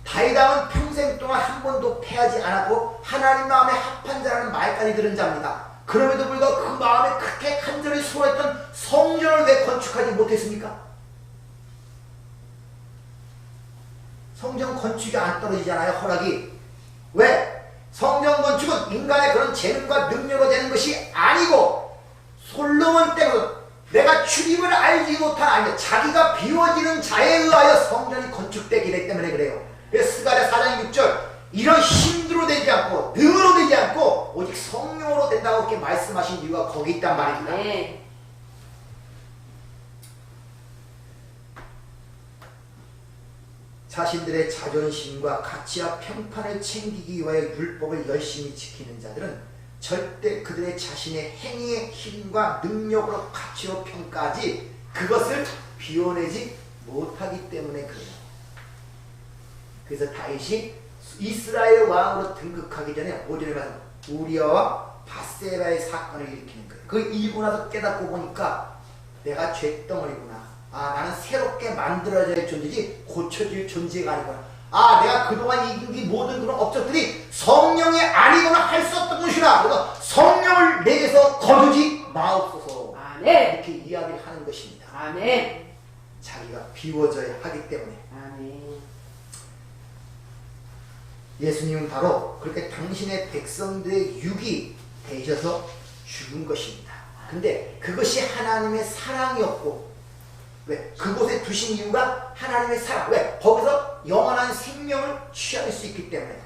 다윗왕은 평생 동안 한 번도 패하지 않았고 하나님 마음에 합한 자라는 말까지 들은 자입니다. 그럼에도 불구하고 그 마음에 그렇게 간절히 소원했던 성전을 왜 건축하지 못했습니까? 성전 건축이 안 떨어지잖아요, 허락이. 왜? 성전 건축은 인간의 그런 재능과 능력으로 되는 것이 아니고 솔로몬 때부터 내가 출입을 알지 못한 아니요 자기가 비워지는 자에 의하여 성전이 건축되기 때문에 그래요. 그래서 스가랴 4장 6절 이런 힘으로 되지 않고 능으로 되지 않고 오직 성령으로 된다고 이렇게 말씀하신 이유가 거기 있단 말입니다. 네. 자신들의 자존심과 가치와 평판을 챙기기 위하여 율법을 열심히 지키는 자들은 절대 그들의 자신의 행위의 힘과 능력으로 가치로 평가하지 그것을 비워내지 못하기 때문에 그래요. 그래서 다윗이 이스라엘 왕으로 등극하기 전에 5절에 말씀 우리아와 바세바의 사건을 일으키는 거예요. 그 일고 나서 깨닫고 보니까 내가 죄덩어리구나. 아, 나는 새롭게 만들어져야 할 존재지 고쳐질 존재가 아니구나. 아, 내가 그동안 이긴 모든 그런 업적들이 성령이 아니거나 할 수 없던 것이라. 그래서 성령을 내게서 거두지 마옵소서. 아멘. 이렇게 이야기를 하는 것입니다. 아멘. 자기가 비워져야 하기 때문에. 아멘. 예수님은 바로 그렇게 당신의 백성들의 육이 되셔서 죽은 것입니다. 근데 그것이 하나님의 사랑이었고 왜? 그곳에 두신 이유가 하나님의 사랑. 왜? 거기서 영원한 생명을 취할 수 있기 때문에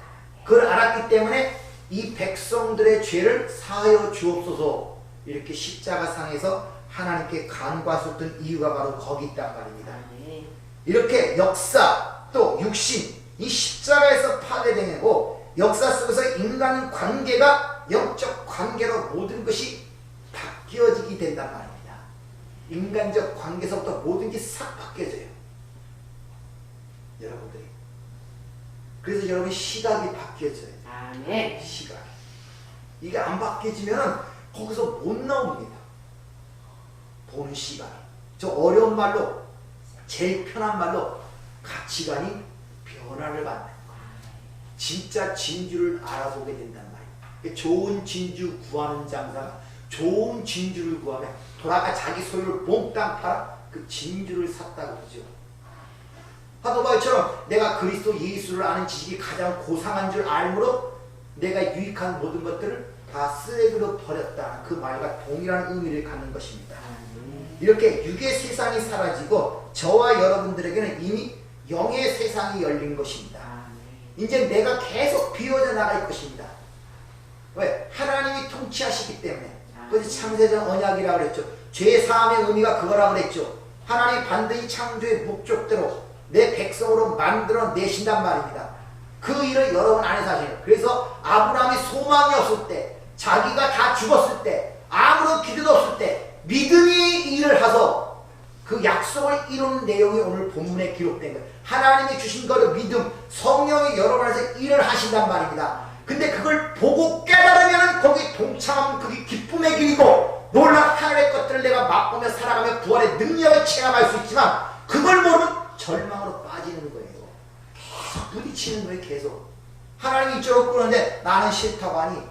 그걸 알았기 때문에 이 백성들의 죄를 사하여 주옵소서 이렇게 십자가상에서 하나님께 간구하셨던 이유가 바로 거기 있단 말입니다. 아멘. 이렇게 역사 또 육신 이 십자가에서 파괴되고 역사 속에서 인간 관계가 영적 관계로 모든 것이 바뀌어지게 된단 말입니다. 인간적 관계에서부터 모든 게 싹 바뀌어져요. 여러분들이. 그래서 여러분 시각이 바뀌어져요. 아멘. 시각. 이게 안 바뀌어지면 거기서 못 나옵니다. 보는 시각. 저 어려운 말로 제일 편한 말로 가치관이 변화를 받는 거예요. 진짜 진주를 알아보게 된단 말이에요. 좋은 진주 구하는 장사가 좋은 진주를 구하면 돌아가 자기 소유를 몽땅 팔아 그 진주를 샀다고 그러죠. 사도바울처럼 내가 그리스도 예수를 아는 지식이 가장 고상한 줄 알므로 내가 유익한 모든 것들을 다 쓰레기로 버렸다. 그 말과 동일한 의미를 갖는 것입니다. 이렇게 육의 세상이 사라지고 저와 여러분들에게는 이미 영의 세상이 열린 것입니다. 이제 내가 계속 비워져 나갈 것입니다. 왜? 하나님이 통치하시기 때문에. 그것이 창세전 언약이라고 그랬죠. 죄사함의 의미가 그거라고 그랬죠. 하나님이 반드시 창조의 목적대로 내 백성으로 만들어 내신단 말입니다. 그 일을 여러분 안에서 하시는. 그래서 아브라함이 소망이 없을 때, 자기가 다 죽었을 때, 아무런 기대도 없을 때 믿음이 일을 하서 그 약속을 이루는 내용이 오늘 본문에 기록된 거예요. 하나님이 주신 거를 믿음, 성령이 여러분 안에서 일을 하신단 말입니다. 근데 그걸 보고 깨달으면 거기 동참하면 그게 기쁨의 길이고 놀라운 하늘의 것들을 내가 맛보며 살아가며 부활의 능력을 체험할 수 있지만 그걸 모르면 절망으로 빠지는 거예요. 계속 부딪히는 거예요. 계속. 하나님이 이쪽으로 끌었는데 나는 싫다고 하니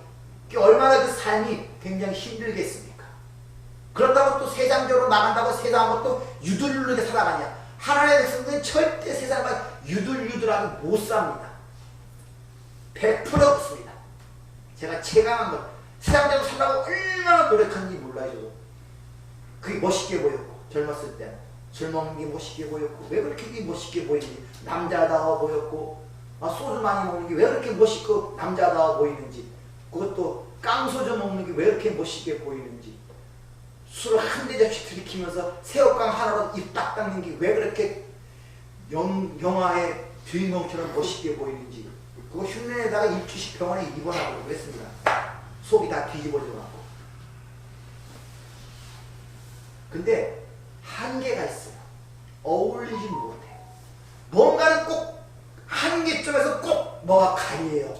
얼마나 그 삶이 굉장히 힘들겠습니까? 그렇다고 또 세상적으로 나간다고 세상 것도 유들유들하게 살아가냐? 하나님의 백성들은 절대 세상과 유들유들하게 못 삽니다. 100% 없습니다. 제가 체감한 것. 세상적으로 살라고 얼마나 노력하는지 몰라요. 그게 멋있게 보였고 젊었을 때는 술 먹는 게 멋있게 보였고 왜 그렇게 멋있게 보이는지 남자다워 보였고 소주 많이 먹는 게 왜 그렇게 멋있고 남자다워 보이는지 그것도 깡소주 먹는 게 왜 이렇게 멋있게 보이는지 술을 한 대접씩 들이키면서 새우깡 하나로 입 딱 닦는 게 왜 그렇게 영화의 주인공처럼 멋있게 보이는지 그거 흉내내다가 일주씩 병원에 입원하고 그랬습니다. 속이 다 뒤집어져가고. 근데 한계가 있어요. 어울리지 못해요. 뭔가는 꼭 한계점에서 꼭 뭐가 가리해요.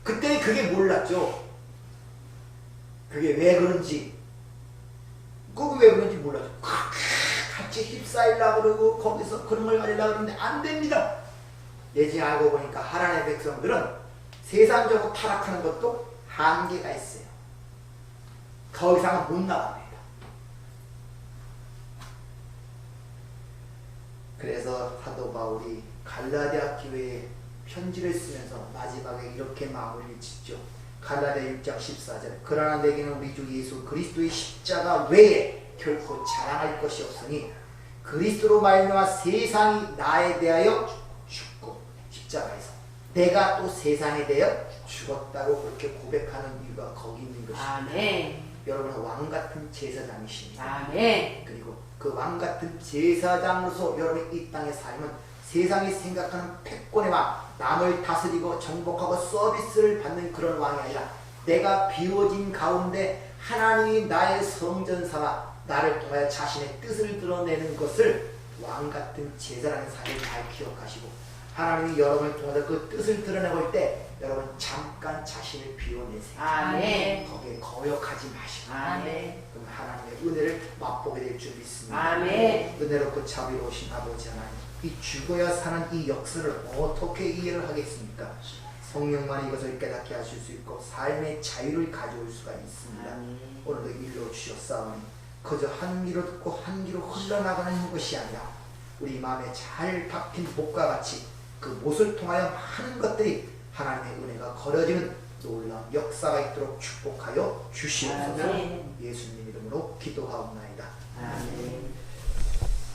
그때는 그게 몰랐죠. 그게 왜 그런지 그게 왜 그런지 몰랐죠. 같이 휩싸이려고 그러고 거기서 그런 걸 가리려고 그러는데 안 됩니다. 내지 알고 보니까 하나님의 백성들은 세상적으로 타락하는 것도 한계가 있어요. 더 이상은 못 나갑니다. 그래서 사도 바울이 갈라디아 교회에 편지를 쓰면서 마지막에 이렇게 마무리를 짓죠. 갈라디아 6장 14절 그러나 내게는 우리 주 예수 그리스도의 십자가 외에 결코 자랑할 것이 없으니 그리스도로 말미암아 세상이 나에 대하여 죽고 십자가에서 내가 또 세상에 대하여 죽었다고 그렇게 고백하는 이유가 거기 있는 것입니다. 아멘. 여러분은 왕같은 제사장이십니다. 아멘. 그리고 그 왕같은 제사장으로서 여러분이 이 땅에 살면 세상이 생각하는 패권의 왕, 남을 다스리고 정복하고 서비스를 받는 그런 왕이 아니라 내가 비워진 가운데 하나님이 나의 성전 삼아 나를 통하여 자신의 뜻을 드러내는 것을 왕같은 제사라는 사실을 잘 기억하시고 하나님이 여러분을 통해서 그 뜻을 드러내고 올 때 여러분 잠깐 자신을 비워내세요. 아멘. 거기에 거역하지 마시고 아멘. 그럼 하나님의 은혜를 맛보게 될 줄 믿습니다. 아멘. 은혜롭고 자비로우신 아버지 하나님, 이 죽어야 사는 이 역사를 어떻게 이해를 하겠습니까? 성령만이 이것을 깨닫게 하실 수 있고 삶의 자유를 가져올 수가 있습니다. 아멘. 오늘도 일러 주셨사오니 그저 한 귀로 듣고 한 귀로 흘러나가는 것이 아니라 우리 마음에 잘 박힌 목과 같이 그 못을 통하여 많은 것들이 하나님의 은혜가 거려지는 놀라운 역사가 있도록 축복하여 주시옵소서. 아멘. 예수님 이름으로 기도하옵나이다. 아멘.